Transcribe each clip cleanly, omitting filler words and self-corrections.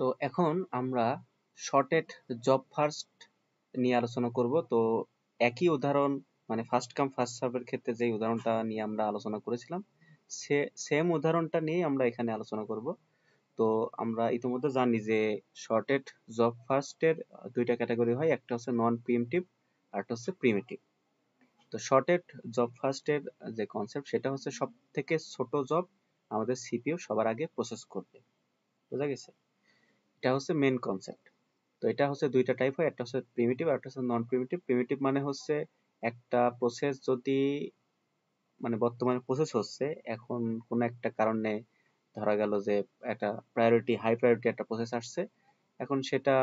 তো এখন আমরা শর্টেড জব ফার্স্ট নিয়ে আলোচনা করব। তো একই উদাহরণ, মানে ফার্স্ট কাম ফার্স্ট সার্ভের ক্ষেত্রে যে উদাহরণটা নিয়ে আমরা আলোচনা করেছিলাম, সেম উদাহরণটা নিয়ে আমরা এখানে আলোচনা করব। তো আমরা ইতিমধ্যে জানি যে শর্টেড জব ফার্স্টের দুইটা ক্যাটাগরি হয়, একটা হচ্ছে নন প্রিএমটিভ আর একটা হচ্ছে প্রিমিটিভ। তো শর্টেড জব ফার্স্টের যে কনসেপ্ট, সেটা হচ্ছে সব থেকে ছোট জব আমাদের সিপিইউ সবার আগে প্রসেস করবে। বোঝা গেছে? এটা হচ্ছে মেন কনসেপ্ট। তো এটা হচ্ছে দুইটা টাইপ হয়, একটা হচ্ছে প্রিমিটিভ আর একটা হচ্ছে নন প্রিমিটিভ। প্রিমিটিভ মানে হচ্ছে একটা প্রসেস যদি, মানে বর্তমানে প্রসেস হচ্ছে, এখন কোনো একটা কারণে ধরা গেল যে একটা প্রায়োরিটি, হাই প্রায়োরিটি একটা প্রসেস আসছে, এখন সেটা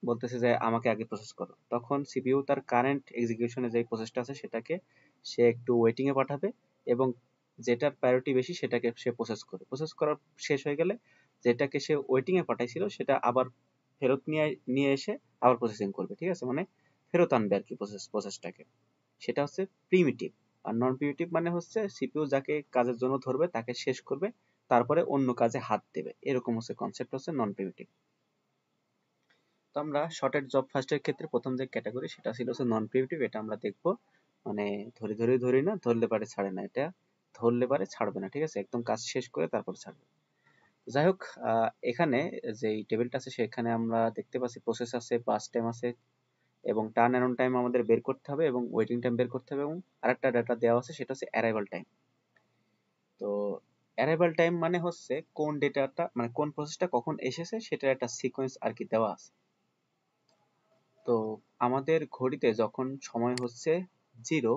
বলতেছে যে আমাকে আগে প্রসেস করো, তখন সিপিইউ তার কারেন্ট এক্সিকিউশনে যে প্রসেসটা আছে সেটাকে সে একটু ওয়েটিং এ পাঠাবে, এবং যেটার প্রায়োরিটি বেশি সেটাকে সে প্রসেস করবে। প্রসেস করা শেষ হয়ে গেলে যেটাকে সে ওয়েটিং এ পাঠাইছিল সেটা আবার ফেরত নিয়ে নিয়ে এসে আবার প্রসেসিং করবে। ঠিক আছে? মানে ফেরত আনবে আর কি প্রসেসটাকে। সেটা হচ্ছে প্রিমিটিভ। আর নন প্রিমিটিভ মানে হচ্ছে সিপিইউ যাকে কাজের জন্য ধরবে তাকে শেষ করবে, তারপরে অন্য কাজে হাত দেবে। এরকম হচ্ছে কনসেপ্ট, হচ্ছে নন প্রিমিটিভ। তো আমরা শর্টেড জব ফার্স্টের ক্ষেত্রে প্রথম যে ক্যাটাগরি সেটা ছিল হচ্ছে নন প্রিমিটিভ। এটা আমরা দেখবো, মানে ধরি না, ধরলে পারে ছাড়ে না, এটা ধরলে পারে ছাড়বে না। ঠিক আছে? একদম কাজ শেষ করে তারপর ছাড়বে। যাই হোক, এখানে যে টেবিলটা আছে সেখানে আমরা দেখতে পাচ্ছি প্রসেস আছে, পাস টাইম আছে, এবং টার্ন অ্যারাউন্ড টাইম আমাদের বের করতে হবে, এবং ওয়েটিং টাইম বের করতে হবে, এবং আরেকটা ডাটা দেওয়া আছে সেটা হচ্ছে অ্যারাইভাল টাইম। তো অ্যারাইভাল টাইম মানে হচ্ছে কোন ডেটাটা, মানে কোন প্রসেসটা কখন এসেছে সেটার একটা সিকোয়েন্স আর কি দেওয়া আছে। তো আমাদের ঘড়িতে যখন সময় হচ্ছে 0,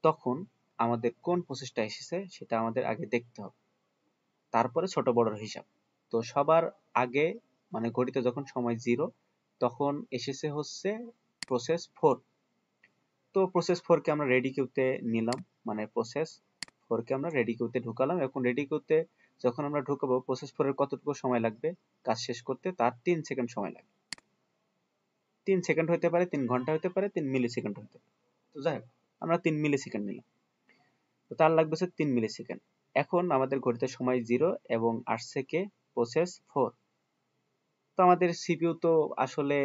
তখন আমাদের কোন প্রসেসটা এসেছে সেটা আমাদের আগে দেখতে হবে, তারপরে ছোট বড়র হিসাব। তো সবার আগে, মানে ঘড়িতে যখন সময় 0, তখন এসেছে হচ্ছে প্রসেস 4। তো প্রসেস 4 কে আমরা রেডি কিউতে নিলাম, মানে প্রসেস 4 কে আমরা রেডি কিউতে ঢুকালাম। এখন রেডি কিউতে যখন আমরা ঢুকাবো, প্রসেস 4 এর কতটুকু সময় লাগবে কাজ শেষ করতে? তার 3 সেকেন্ড সময় লাগবে। 3 সেকেন্ড হতে পারে, 3 ঘন্টা হতে পারে, 3 মিলি সেকেন্ড হতে পারে। তো যাই হোক, আমরা 3 মিলি সেকেন্ড নিলাম। তো তার লাগবে হচ্ছে 3 মিলি সেকেন্ড। এখন আমাদের ঘড়িতে সময় 0 এবং আসছে কে? প্রসেস 4। তো আমাদের সিপিইউ তো আসলে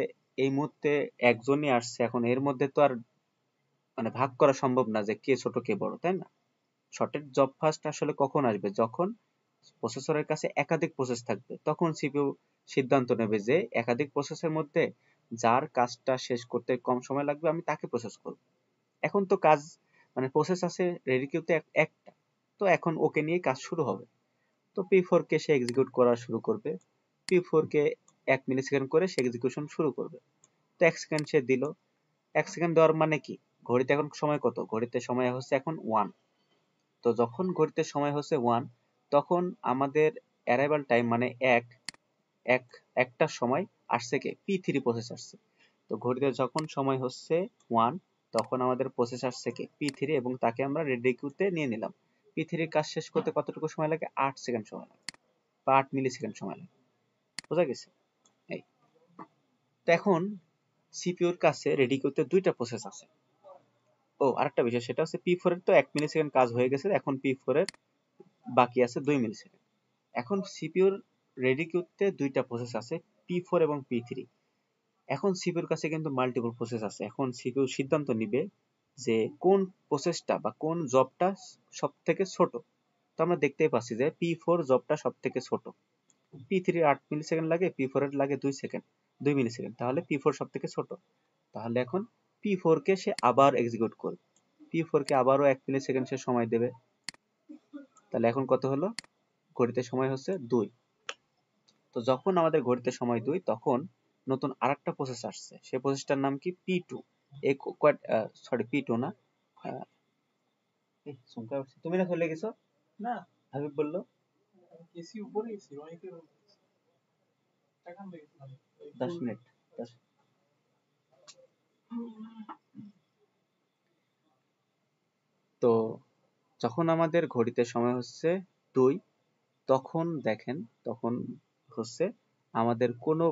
এই মুহূর্তে একজনই আসছে, এখন এর মধ্যে তো আর মানে ভাগ করা সম্ভব না যে কে ছোট কে বড়, তাই না? শর্টেড জব ফার্স্ট আসলে কখন আসবে? যখন প্রসেসরের কাছে একাধিক প্রসেস থাকবে, তখন সিপিইউ সিদ্ধান্ত নেবে যে একাধিক প্রসেসের মধ্যে যার কাজটা শেষ করতে কম সময় লাগবে আমি তাকে প্রসেস করব। এখন তো কাজ, মানে প্রসেস আছে রেডি কিউতে একটা, তো এখন ওকে নিয়ে কাজ শুরু হবে। তো P4 কে সে এক্সিকিউট করা শুরু করবে। P4 কে 1 মিলি সেকেন্ড করে সে এক্সিকিউশন শুরু করবে। তো 1 সেকেন্ড সে দিল। 1 সেকেন্ড দেওয়ার মানে কি? ঘড়িতে এখন সময় কত? ঘড়িতে সময় হচ্ছে এখন 1। তো যখন ঘড়িতে সময় হচ্ছে 1, তখন আমাদের অ্যারাইভাল টাইম মানে একটার সময় আসছে কে? P3 প্রসেস আসছে। তো ঘড়িতে যখন সময় হচ্ছে 1, তখন আমাদের প্রসেস আসছে কে? P3, এবং তাকে আমরা রেডি কিউতে নিয়ে নিলাম। P3 এর কাজ শেষ করতে কতটুকু সময় লাগে? 8 সেকেন্ড সময় লাগে, বা 8 মিলি সেকেন্ড সময় লাগে। বোঝা গেছে? এই তো এখন সিপিইউর কাছে রেডি কিউতে দুইটা প্রসেস আছে। ও আরেকটা বিষয়, সেটা হচ্ছে P4 এর তো 1 মিলি সেকেন্ড কাজ হয়ে গেছে, এখন P4 এর বাকি আছে 2 মিলি সেকেন্ড। এখন সিপিইউর রেডি কিউতে দুইটা প্রসেস আছে, P4 এবং P3। এখন সিপিইউর কাছে কিন্তু মাল্টিপল প্রসেস আছে। এখন সিপিইউ সিদ্ধান্ত নিবে যে কোন প্রসেসটা বা কোন জবটা সব থেকে ছোট। তো আমরা দেখতেই পাচ্ছি যে P4 জবটা সব থেকে ছোট। P3 8 মিলি সেকেন্ড লাগে, P4 এর লাগে 2 সেকেন্ড, 2 মিলি সেকেন্ড, তাহলে P4 সব থেকে ছোট। তাহলে এখন P4 কে সে আবার এক্সিকিউট করবে। P4 কে আবারও 1 মিলি সেকেন্ড সে সময় দেবে। তাহলে এখন কত হলো? ঘড়িতে সময় হচ্ছে 2। তো যখন আমাদের ঘড়িতে সময় 2, তখন নতুন আরেকটা প্রসেস আসছে। সেই প্রসেসটার নাম কি? P2। এই সরি, P2 না, তুমি না চলে গেছো? না, হাবিব বললো এসি উপরে, এসি রনিতে 10 মিনিট। তো যখন আমাদের ঘড়িতে সময় হচ্ছে 2, তখন দেখেন, তখন হচ্ছে আমাদের কোনো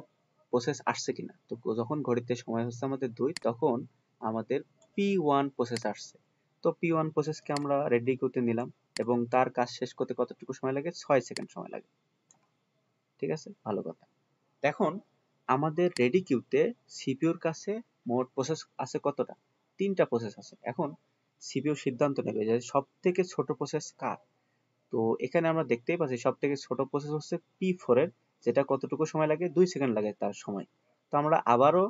প্রসেস আসছে কিনা। তো যখন ঘড়িতে সময় হচ্ছে আমাদের 2, তখন আমাদের P1 প্রসেস আসছে। তো P1 প্রসেসকে আমরা রেডি করতে নিলাম, এবং তার কাজ শেষ করতে কতটুকু সময় লাগে? 6 সেকেন্ড সময় লাগে। ঠিক আছে? ভালো কথা। এখন আমাদের রেডি কিউতে সিপিইউর কাছে মোট প্রসেস আছে কতটা? 3টা প্রসেস আছে। এখন সিপিইউ সিদ্ধান্ত নেবে যে সব থেকে ছোট প্রসেস কার। তো এখানে আমরা দেখতেই পাচ্ছি সব থেকে ছোট প্রসেস হচ্ছে P4 এর, যেটা কতটুকু সময় লাগে? 2 সেকেন্ড লাগে তার সময়। তো আমরা আবারও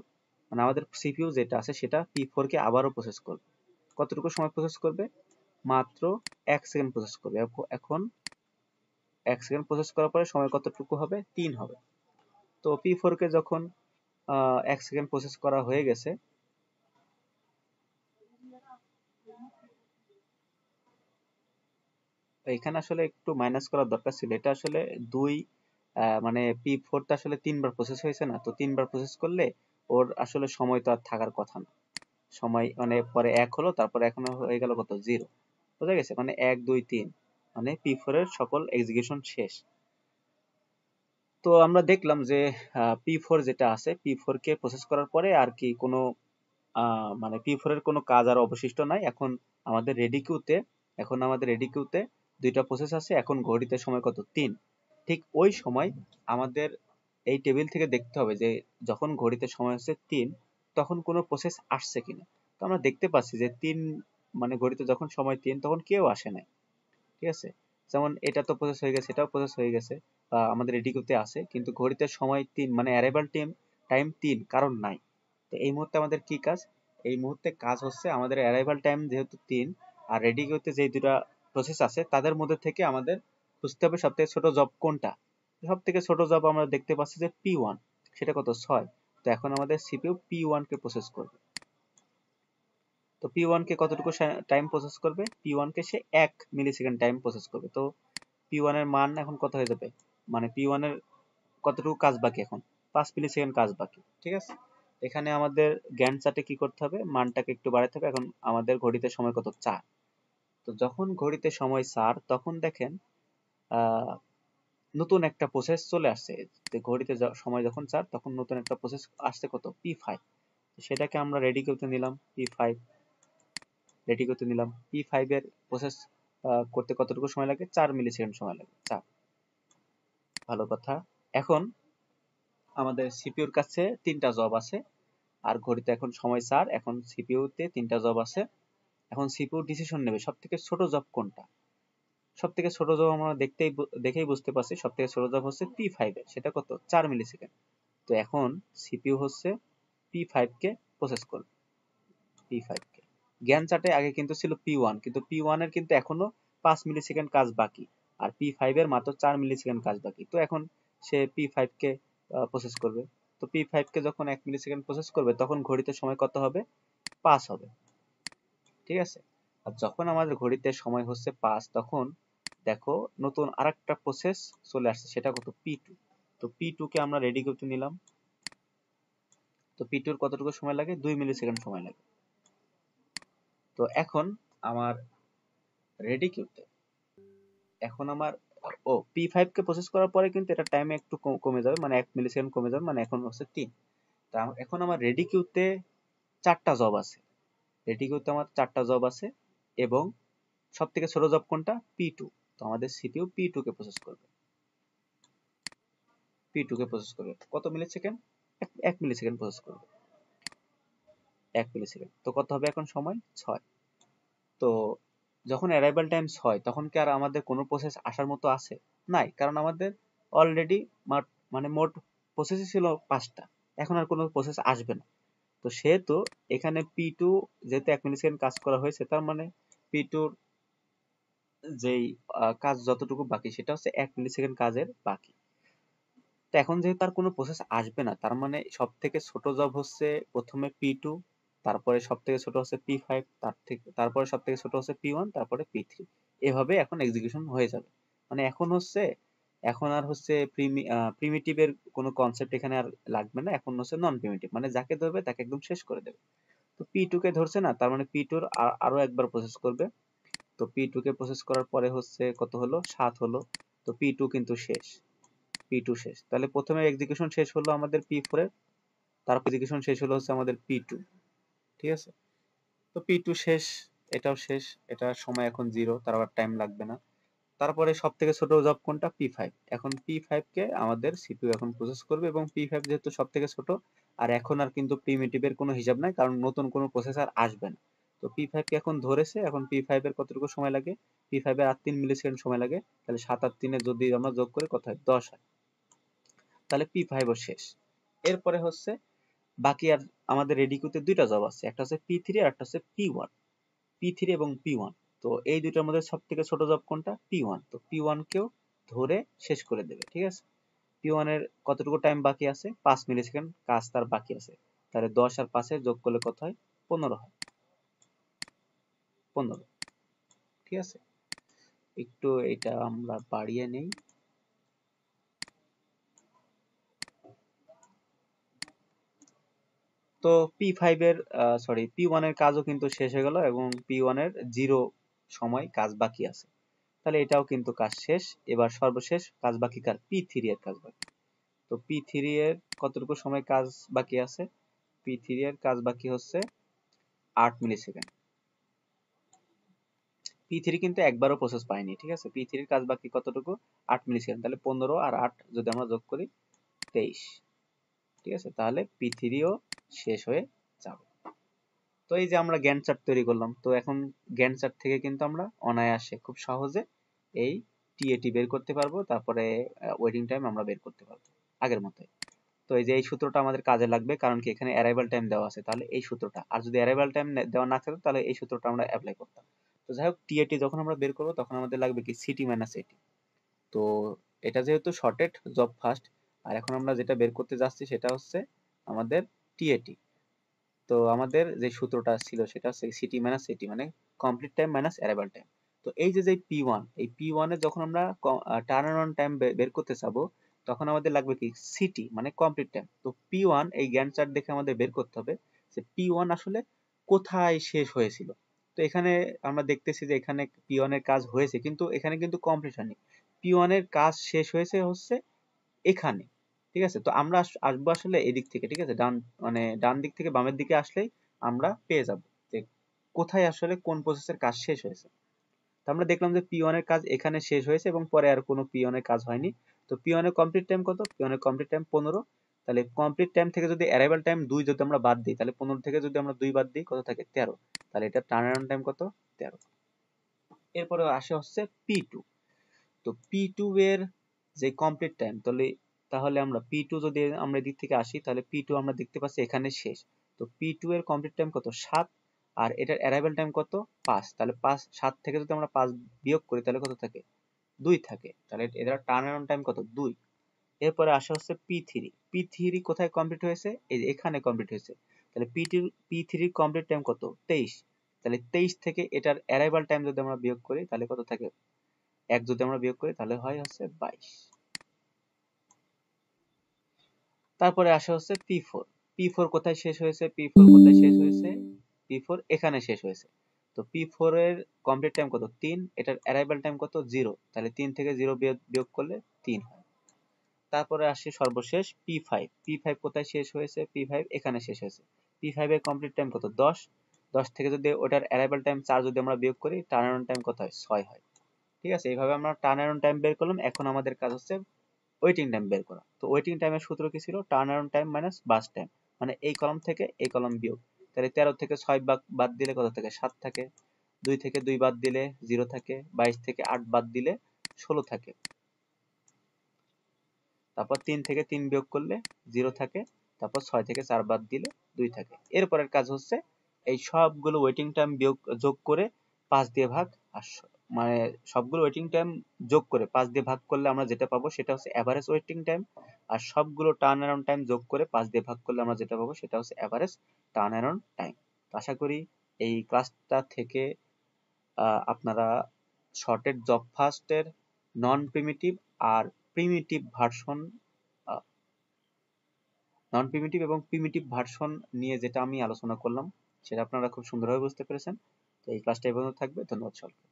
মানে আমাদের সিপিইউ যেটা আছে সেটা P4 কে আবারও প্রসেস করবে। কতটুকু সময় প্রসেস করবে? মাত্র 1 সেকেন্ড প্রসেস করবে। এখন 1 সেকেন্ড প্রসেস করার পরে সময় কতটুকু হবে? 3 হবে। তো P4 কে যখন 1 সেকেন্ড প্রসেস করা হয়ে গেছে, এখানে আসলে একটু মাইনাস করার দরকার ছিল। এটা আসলে 2 মানে P4 টা আসলে 3 বার প্রসেস হয়েছে না, তো 3 বার প্রসেস করলে ওর আসলে সময় তো আর থাকার কথা না। সময় মানে পরে 1 হলো, তারপরে এখন হয়ে গেল কত? 0। বুঝা গেছে? মানে 1 2 3 মানে P4 এর সকল এক্সিকিউশন শেষ। তো আমরা দেখলাম যে P4 যেটা আছে, P4 কে প্রসেস করার পরে আর কি কোনো মানে P4 এর কোনো কাজ আর অবশিষ্ট নাই। এখন আমাদের রেডি কিউতে 2টা প্রসেস আছে। এখন ঘড়িতে সময় কত? 3। ঠিক ওই সময় আমাদের এই টেবিল থেকে দেখতে হবে যে যখন ঘড়িতে সময় হচ্ছে 3, তখন কোনো প্রসেস আসছে কিনা। তো আমরা দেখতে পাচ্ছি যে 3 মানে ঘড়িতে যখন সময় 3 তখন কেউ আসে নাই। ঠিক আছে? যেমন এটা তো প্রসেস হয়ে গেছে, এটাও প্রসেস হয়ে গেছে, আমাদের রেডি করতে আছে, কিন্তু ঘড়িতে সময় 3 মানে অ্যারাইভাল টাইম 3, কারণ নাই। তো এই মুহূর্তে আমাদের কি কাজ? এই মুহূর্তে কাজ হচ্ছে আমাদের অ্যারাইভাল টাইম যেহেতু 3 আর রেডি করতে যে দুটা প্রসেস আছে তাদের মধ্যে থেকে আমাদের খুঁজতে হবে সবথেকে ছোট জব কোনটা। সব থেকে ছোট জব আমরা দেখতে পাচ্ছি যে P1, সেটা কত? 6। তো এখন আমাদের সিপিইউ P1 কে প্রসেস করবে। তো P1 কে কতটুকু টাইম প্রসেস করবে? P1 কে সে 1 মিলি সেকেন্ড টাইম প্রসেস করবে। তো P1 এর মান এখন কত হয়ে যাবে? মানে P1 এর কতটুকু কাজ বাকি এখন? 5 মিলি সেকেন্ড কাজ বাকি। ঠিক আছে? এখানে আমাদের গ্যান্ট চার্টে কি করতে হবে? মানটাকে একটু বাড়াতে হবে। এখন আমাদের ঘড়িতে সময় কত? 4। তো যখন ঘড়িতে সময় 4 তখন দেখেন আহ নতুন একটা প্রসেস চলে আসছে। যে ঘড়িতে সময় যখন 4 তখন নতুন একটা প্রসেস আসছে কত? P5। সেটাকে আমরা রেডি করতে নিলাম P5, রেডি করতে নিলাম P5 এর প্রসেস করতে কতটুকু সময় লাগে? 4 মিলি সেকেন্ড সময় লাগে। 4, ভালো কথা। এখন আমাদের সিপিইউর কাছে 3টা জব আছে আর ঘড়িতে এখন সময় 4, এখন সিপিইউতে 3টা জব আছে। এখন সিপিইউ ডিসিশন নেবে সবথেকে ছোট জব কোনটা। সবথেকে ছোট জব আমরা দেখেই বুঝতে পারছি সবথেকে ছোট জব হচ্ছে P5 এর, সেটা কত? 4 মিলি সেকেন্ড। তো এখন সিপিইউ হচ্ছে P5 কে প্রসেস করবে। P5 কে জ্ঞান চার্টে আগে কিন্তু ছিল P1, কিন্তু P1 এর কিন্তু এখনো 5 মিলি সেকেন্ড কাজ বাকি, আর P5 এর মাত্র 4 মিলি সেকেন্ড কাজ বাকি। তো এখন সে P5 কে প্রসেস করবে। তো P5 কে যখন 1 মিলি সেকেন্ড প্রসেস করবে তখন ঘড়িতে সময় কত হবে? 5 হবে। ঠিক আছে? আর যখন আমাদের ঘড়িতে সময় হচ্ছে 5 তখন দেখো নতুন আরেকটা প্রসেস চলে আসছে, সেটা কত? P2। তো P2 কে আমরা রেডি করতে নিলাম। তো P2 এর কতটুকু সময় লাগে? 2 মিলি সেকেন্ড সময় লাগে। তো এখন আমার রেডি কিউতে এখন আমার P5 কে প্রসেস করার পরে কিন্তু এটা টাইমে একটু কমে যাবে, মানে 1 মিলি সেকেন্ড কমে যাবে, মানে এখন হচ্ছে 3। তা এখন আমার রেডি কিউতে 4টা জব আছে। রেডি কিউতে আমার 4টা জব আছে এবং সব থেকে ছোট জব কোনটা? P2। তো আমাদের সিপিইউ P2 কে প্রসেস করবে। P2 কে প্রসেস করবে কত মিলি সেকেন্ড? 1 মিলি সেকেন্ড প্রসেস করবে। 1 মিলি সেকেন্ড। তো কত হবে এখন সময়? 6। তো যখন অ্যারাইভাল টাইম 6 তখন কি আর আমাদের কোনো প্রসেস আসার মতো আছে? নাই, কারণ আমাদের অলরেডি মানে মোট প্রসেসই ছিল 5টা। এখন আর কোনো প্রসেস আসবে না। তো সেহেতু এখানে P2 যেহেতু 1 মিলি সেকেন্ড কাজ করা হয়েছে, তার মানে P2 যেই কাজ যতটুকু বাকি সেটা হচ্ছে 1 মিলি সেকেন্ড কাজের বাকি। তো এখন যেহেতু আর কোনো প্রসেস আসবে না, তার মানে সব থেকে ছোট জব হচ্ছে প্রথমে P2, তারপরে সব থেকে ছোট হচ্ছে P5, তারপরে সব থেকে ছোট হচ্ছে P1, তারপরে P3। এভাবে এখন এক্সিকিউশন হয়ে যাবে। মানে এখন আর হচ্ছে প্রিমিটিভের কোনো কনসেপ্ট এখানে আর লাগবে না। এখন হচ্ছে নন প্রিমিটিভ, মানে যাকে ধরবে তাকে একদম শেষ করে দেবে। তো P2 কে ধরছে না, তার মানে P2 আরো একবার প্রসেস করবে। তো P2 কে প্রসেস করার পরে হচ্ছে কত হলো? 7 হলো। তো P2 কিন্তু শেষ। P2 শেষ। তাহলে প্রথমে এক্সিকিউশন শেষ হলো আমাদের P4 এর, তারপর এক্সিকিউশন শেষ হলো হচ্ছে আমাদের P2। ঠিক আছে? তো P2 শেষ, এটাও শেষ, এটার সময় এখন 0, তার আবার টাইম লাগবে না। তারপরে সব থেকে ছোট জব কোনটা? P5। এখন P5 কে আমাদের সিপিইউ এখন প্রসেস করবে, এবং P5 যেহেতু সব থেকে ছোট, আর এখন আর কিন্তু প্রিমিটিভের কোনো হিসাব নাই, কারণ নতুন কোনো প্রসেসর আসবে না। তো P5 কে এখন ধরেছে। এখন P5 এর কতটুকু সময় লাগে? P5 এর 3 মিলি সেকেন্ড সময় লাগে। তাহলে 7 আর 3 যদি আমরা যোগ করি কত হয়? 10 হয়। তাহলে P5 ও শেষ। এরপরে হচ্ছে বাকি আর আমাদের রেডি করতে দুইটা জব আছে, একটা হচ্ছে P3 আর একটা হচ্ছে P1। P3 এবং P1, তো এই দুইটার মধ্যে সব থেকে ছোট জব কোনটা? P1। তো P1 কেও ধরে শেষ করে দেবে, ঠিক আছে। P1 এর কতটুকু টাইম বাকি আছে? 5 মিলি সেকেন্ড কাজ তার বাকি আছে। তাহলে 10 আর 5 যোগ করলে কত হয়? 15 হয়। 15, ঠিক আছে। একটু এটা আমরা বাড়িয়ে নেই। তো P5 এর P1 এর কাজও কিন্তু শেষ হয়ে গেল, এবং P1 এর 0 সময় কাজ বাকি আছে। তাহলে এটাও কিন্তু কাজ শেষ। এবার সর্বশেষ কাজ বাকি কার? P3 এর কাজ বাকি। তো P3 এর কতটুকু সময় কাজ বাকি আছে? P3 এর কাজ বাকি হচ্ছে 8 মিলি সেকেন্ড। P3 কিন্তু একবারও প্রসেস পায়নি, ঠিক আছে। P3 এর কাজ বাকি কতটুকু? 8 মিলি সেকেন্ড। তাহলে 15 আর 8 যদি আমরা যোগ করি 23, ঠিক আছে। তাহলে P3 ও শেষ হয়ে যাবে। তো এই যে আমরা গ্যান্ট চার্ট তৈরি করলাম, তো এখন গ্যান্ট চার্ট থেকে কিন্তু আমরা অনায়াসে খুব সহজে এই টিএটি বের করতে পারবো, তারপরে ওয়েটিং টাইম আমরা বের করতে পারবো আগের মতোই। তো এই যে এই সূত্রটা আমাদের কাজে লাগবে, কারণ কি এখানে অ্যারাইভাল টাইম দেওয়া আছে, তাহলে এই সূত্রটা, আর যদি অ্যারাইভাল টাইম দেওয়া না থাকতো তাহলে এই সূত্রটা আমরা অ্যাপ্লাই করতাম। তো যাই হোক, টিএটি যখন আমরা বের করবো তখন আমাদের লাগবে কি? সিটি মাইনাস এটি। তো এটা যেহেতু শর্টেড জব ফার্স্ট, আর এখন আমরা যেটা বের করতে যাচ্ছি সেটা হচ্ছে আমাদের টিএটি। তো আমাদের যে সূত্রটা ছিল সেটা হচ্ছে সিটি মাইনাস এটি, মানে complete time minus arrival time. তো এই যে P1, এই P1 এ যখন আমরা টার্ন অন টাইম বের করতে চাবো, তখন আমাদের লাগবে কি? সিটি মানে কমপ্লিট টাইম। তো P1 এই গ্যান্ট চার্ট দেখে আমাদের বের করতে হবে যে P1 আসলে কোথায় শেষ হয়েছিল। তো এখানে আমরা দেখতেছি যে এখানে P1 এর কাজ হয়েছে, কিন্তু এখানে কিন্তু কমপ্লিট হয়নি। P1 এর কাজ শেষ হয়েছে হচ্ছে এখানে, ঠিক আছে। তো আমরা আসবো আসলে এদিক থেকে, ঠিক আছে। ডান দিক থেকে বামের দিকে আসলেই আমরা পেয়ে যাব যে কোথায় আসলে কোন প্রসেসের কাজ শেষ হয়েছে। তো আমরা দেখলাম যে P1 এর কাজ এখানে শেষ হয়েছে, এবং পরে আর কোনো P1 এর কাজ হয়নি। তো P1 এর কমপ্লিট টাইম কত? P1 এর কমপ্লিট টাইম 15। তাহলে কমপ্লিট টাইম থেকে যদি অ্যারাইভাল টাইম 2 যদি আমরা বাদ দিই, তাহলে 15 থেকে যদি আমরা 2 বাদ দিই কত থাকে? 13। তাহলে এটা টার্ন অ্যারাউন্ড টাইম কত? 13। এরপরে আসে হচ্ছে P2। তো P2 এর যে কমপ্লিট টাইম, তাহলে আমরা P2 যদি আমরা এদিক থেকে আসি, তাহলে P2 আমরা দেখতে পাচ্ছি এখানে শেষ। তো P2 এর কমপ্লিট টাইম কত? 7। আর এটার অ্যারাইভাল টাইম কত? 5। তাহলে 7 থেকে যদি আমরা 5 বিয়োগ করি তাহলে কত থাকে? 2 থাকে। তাহলে এটার টার্ন অ্যারাউন্ড টাইম কত? 2। এরপরে আসা হচ্ছে P3। P3 কোথায় কমপ্লিট হয়েছে? এই যে এখানে কমপ্লিট হয়েছে। তাহলে P3 কমপ্লিট টাইম কত? 23। তাহলে 23 থেকে এটার অ্যারাইভাল টাইম যদি আমরা বিয়োগ করি তাহলে কত থাকে? 1 যদি আমরা বিয়োগ করি তাহলে হয় হচ্ছে 22। তারপরে আসা হচ্ছে P4। P4 কোথায় শেষ হয়েছে? P4 কোথায় শেষ হয়েছে? P4 এখানে শেষ হয়েছে। তো P4 এর কমপ্লিট টাইম কত? 3। এটার অ্যারাইভাল টাইম কত? 0। তাহলে 3 থেকে 0 বিয়োগ করলে 3 হয়। তারপরে আসি সর্বশেষ P5। P5 কোথায় শেষ হয়েছে? P5 এখানে শেষ হয়েছে। P5 এর কমপ্লিট টাইম কত? 10। 10 থেকে যদি ওটার অ্যারাইভাল টাইম 4 যদি আমরা বিয়োগ করি, টার্ন অ্যারাউন্ড টাইম কত হয়? 6 হয়। ঠিক আছে, এইভাবে আমরা টার্ন অ্যারাউন্ড টাইম বের করলাম। এখন আমাদের কাজ হচ্ছে ওয়েটিং টাইম বের করা। তো ওয়েটিং টাইমের সূত্র কি ছিল? টার্ন অ্যারাউন্ড টাইম মাইনাস বাস টাইম, মানে এই কলাম থেকে এই কলাম বিয়োগ। তাহলে 13 থেকে 6 বাদ দিলে কত থাকে? 7 থাকে। 2 থেকে 2 বাদ দিলে 0 থাকে। 22 থেকে 8 বাদ দিলে 16 থাকে। তারপর 3 থেকে 3 বিয়োগ করলে 0 থাকে। তারপর 6 থেকে 4 বাদ দিলে 2 থাকে। এরপরের কাজ হচ্ছে এই সবগুলো ওয়েটিং টাইম যোগ করে 5 দিয়ে ভাগ। আর মানে সবগুলো ওয়েটিং টাইম যোগ করে 5 দিয়ে ভাগ করলে আমরা যেটা পাবো সেটা হচ্ছে এভারেজ ওয়েটিং টাইম। আর সবগুলো টার্ন অ্যারাউন্ড টাইম যোগ করে 5 দিয়ে ভাগ করলে আমরা যেটা পাবো সেটা হচ্ছে এভারেজ টার্ন অ্যারাউন্ড টাইম। আশা করি এই ক্লাসটা থেকে আপনারা শর্টেড জব ফাস্টের নন প্রিমিটিভ আর প্রিমিটিভ ভার্সন, নন প্রিমিটিভ এবং প্রিমিটিভ ভার্সন নিয়ে যেটা আমি আলোচনা করলাম সেটা আপনারা খুব সুন্দরভাবে বুঝতে পেরেছেন। তো এই ক্লাসটা এই পর্যন্ত থাকবে। ধন্যবাদ সকলকে।